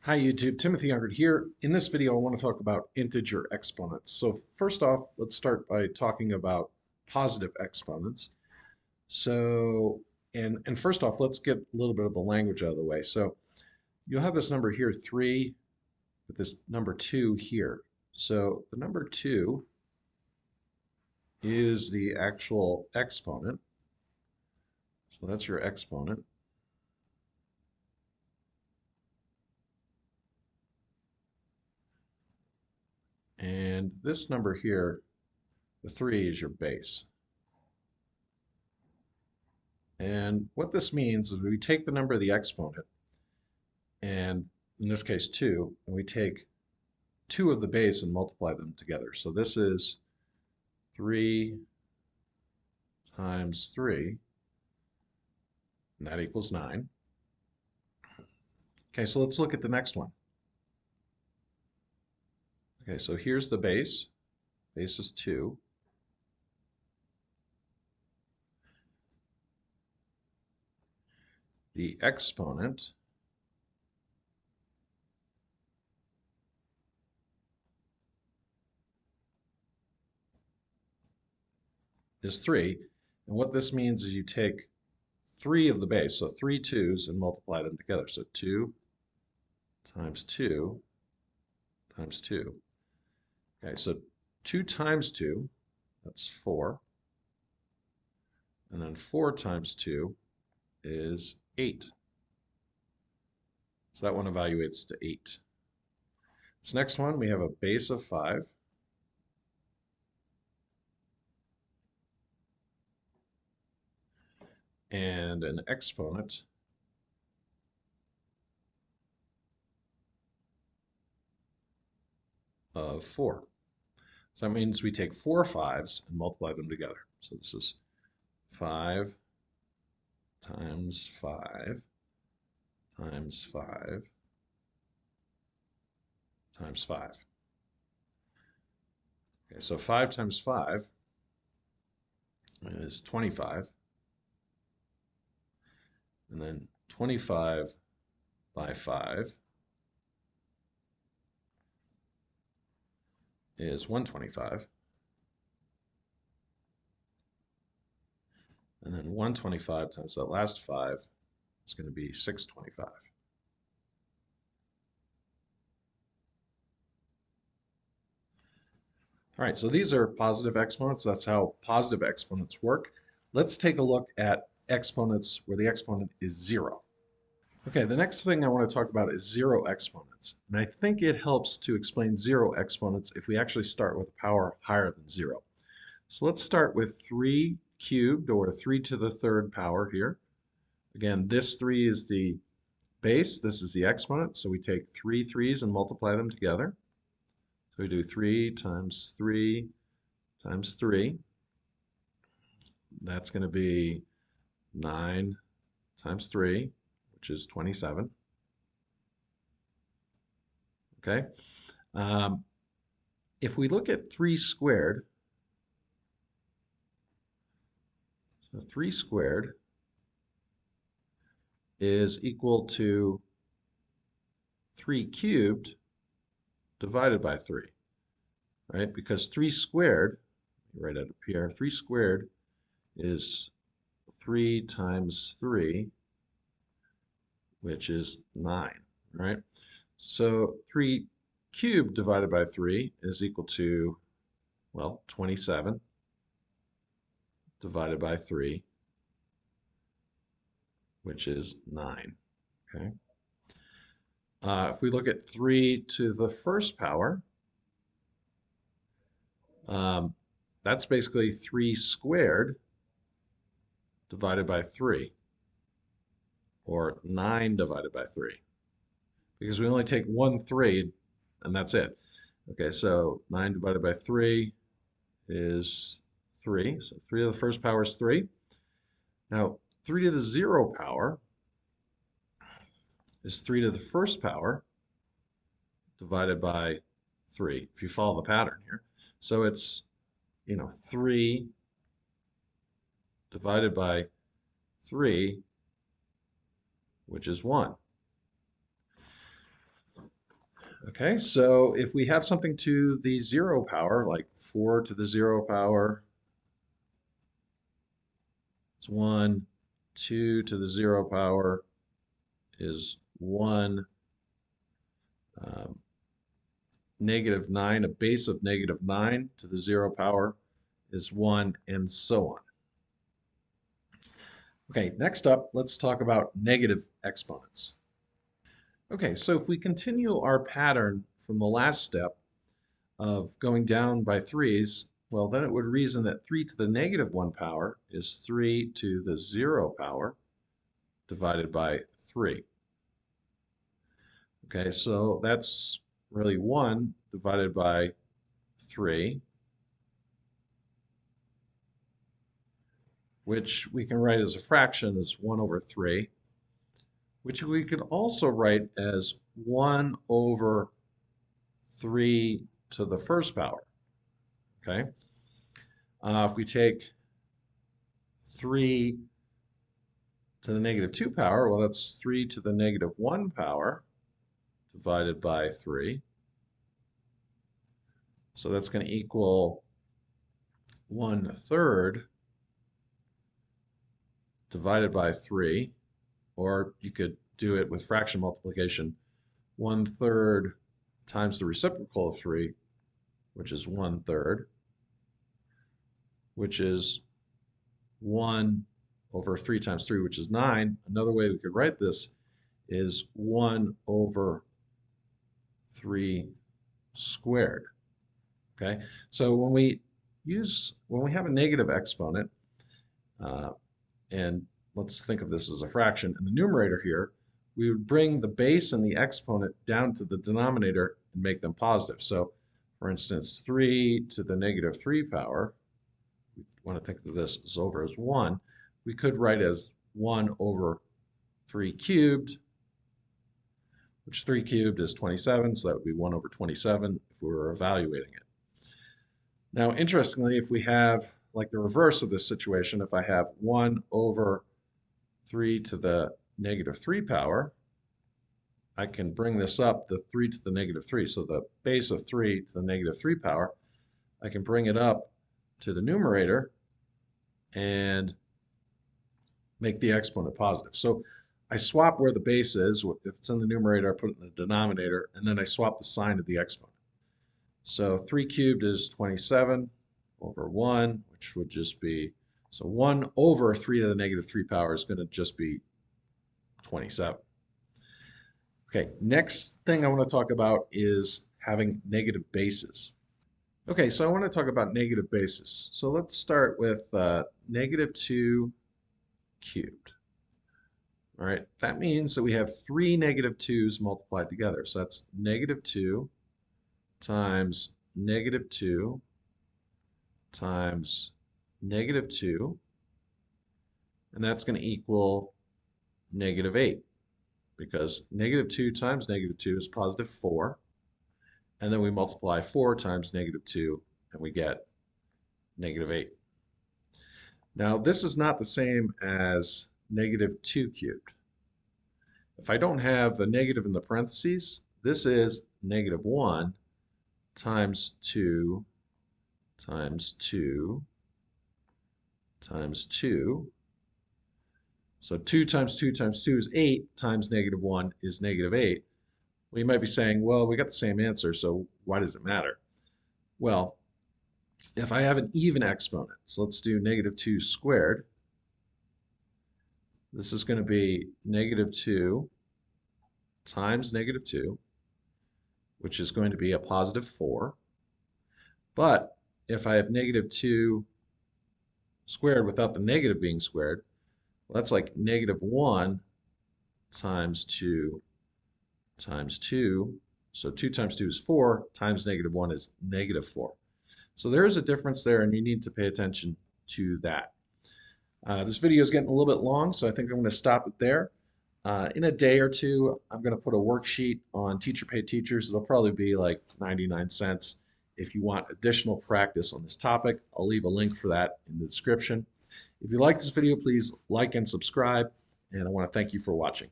Hi YouTube, Timothy Youngert here. In this video, I want to talk about integer exponents. So first off, let's start by talking about positive exponents. So, and first off, let's get a little bit of the language out of the way. So you'll have this number here, 3, with this number 2 here. So the number 2 is the actual exponent. So that's your exponent. And this number here, the 3, is your base. And what this means is we take the number of the exponent, and in this case 2, and we take 2 of the base and multiply them together. So this is 3 times 3, and that equals 9. Okay, so let's look at the next one. Okay, so here's the base. Base is 2. The exponent is 3. And what this means is you take 3 of the base, so 3 2's, and multiply them together. So 2 times 2 times 2. Okay, so 2 times 2, that's 4. And then 4 times 2 is 8. So that one evaluates to 8. This next one, we have a base of 5. And an exponent of 4. So that means we take 4 5's and multiply them together. So this is 5 times 5 times 5 times 5. Okay, so 5 times 5 is 25. And then 25 by 5 is 125. And then 125 times that last 5 is going to be 625. All right, so these are positive exponents. That's how positive exponents work. Let's take a look at exponents where the exponent is 0. Okay, the next thing I want to talk about is 0 exponents. And I think it helps to explain 0 exponents if we actually start with a power higher than 0. So let's start with 3 cubed, or 3 to the third power here. Again, this 3 is the base, this is the exponent, so we take 3 3's and multiply them together. So we do 3 times 3 times 3. That's going to be 9 times 3, which is 27. Okay. If we look at 3 squared, so 3 squared is equal to 3 cubed divided by 3, right? Because 3 squared, right up here, 3 squared is 3 times 3, which is 9, right? So 3 cubed divided by 3 is equal to, well, 27 divided by 3, which is 9, okay? If we look at 3 to the first power, that's basically 3 squared divided by 3, or 9 divided by 3, because we only take one 3 and that's it. Okay, so 9 divided by 3 is 3. So 3 to the first power is 3. Now, 3 to the 0 power is 3 to the first power divided by 3, if you follow the pattern here. So it's, 3 divided by 3, which is 1. Okay, so if we have something to the 0 power, like 4 to the 0 power is 1, 2 to the 0 power is 1, um, -9, a base of -9 to the 0 power is 1, and so on. Okay, next up, let's talk about negative exponents. Okay, so if we continue our pattern from the last step of going down by threes, well, then it would reason that 3 to the -1 power is 3 to the 0 power divided by 3. Okay, so that's really 1 divided by 3, which we can write as a fraction as 1 over 3, which we could also write as 1 over 3 to the first power. Okay, if we take 3 to the -2 power, well, that's 3 to the -1 power divided by 3. So that's going to equal 1/3 divided by 3, or you could do it with fraction multiplication. 1/3 times the reciprocal of 3, which is 1/3, which is 1 over 3 times 3, which is 9. Another way we could write this is 1 over 3 squared. Okay, so when we have a negative exponent, uh, and let's think of this as a fraction, in the numerator here, we would bring the base and the exponent down to the denominator and make them positive. So, for instance, 3 to the -3 power, we want to think of this as over as 1, we could write as 1 over 3 cubed, which 3 cubed is 27, so that would be 1 over 27 if we were evaluating it. Now, interestingly, if we have like the reverse of this situation, if I have 1 over 3 to the -3 power, I can bring this up, the 3 to the -3. So the base of 3 to the -3 power, I can bring it up to the numerator and make the exponent positive. So I swap where the base is. If it's in the numerator, I put it in the denominator, and then I swap the sign of the exponent. So 3 cubed is 27 over 1, which would just be, so 1 over 3 to the -3 power is going to just be 27. Okay, next thing I want to talk about is having negative bases. Okay, so I want to talk about negative bases. So let's start with -2 cubed. All right, that means that we have 3 -2's multiplied together. So that's -2 times -2 times -2, and that's going to equal -8, because -2 times -2 is +4, and then we multiply 4 times -2, and we get -8. Now, this is not the same as -2 cubed. If I don't have the negative in the parentheses, this is -1 times 2 times 2 times 2. So 2 times 2 times 2 is 8, times -1 is -8. Well, you might be saying, well, we got the same answer, so why does it matter? Well, if I have an even exponent, so let's do -2 squared, this is going to be -2 times -2, which is going to be a +4. But if I have -2 squared without the negative being squared, well, that's like -1 times 2 times 2. So 2 times 2 is 4, times -1 is -4. So there is a difference there, and you need to pay attention to that. This video is getting a little bit long, so I think I'm going to stop it there. In a day or two, I'm going to put a worksheet on Teacher Pay Teachers. It'll probably be like 99 cents. If you want additional practice on this topic, I'll leave a link for that in the description. If you like this video, please like and subscribe, and I want to thank you for watching.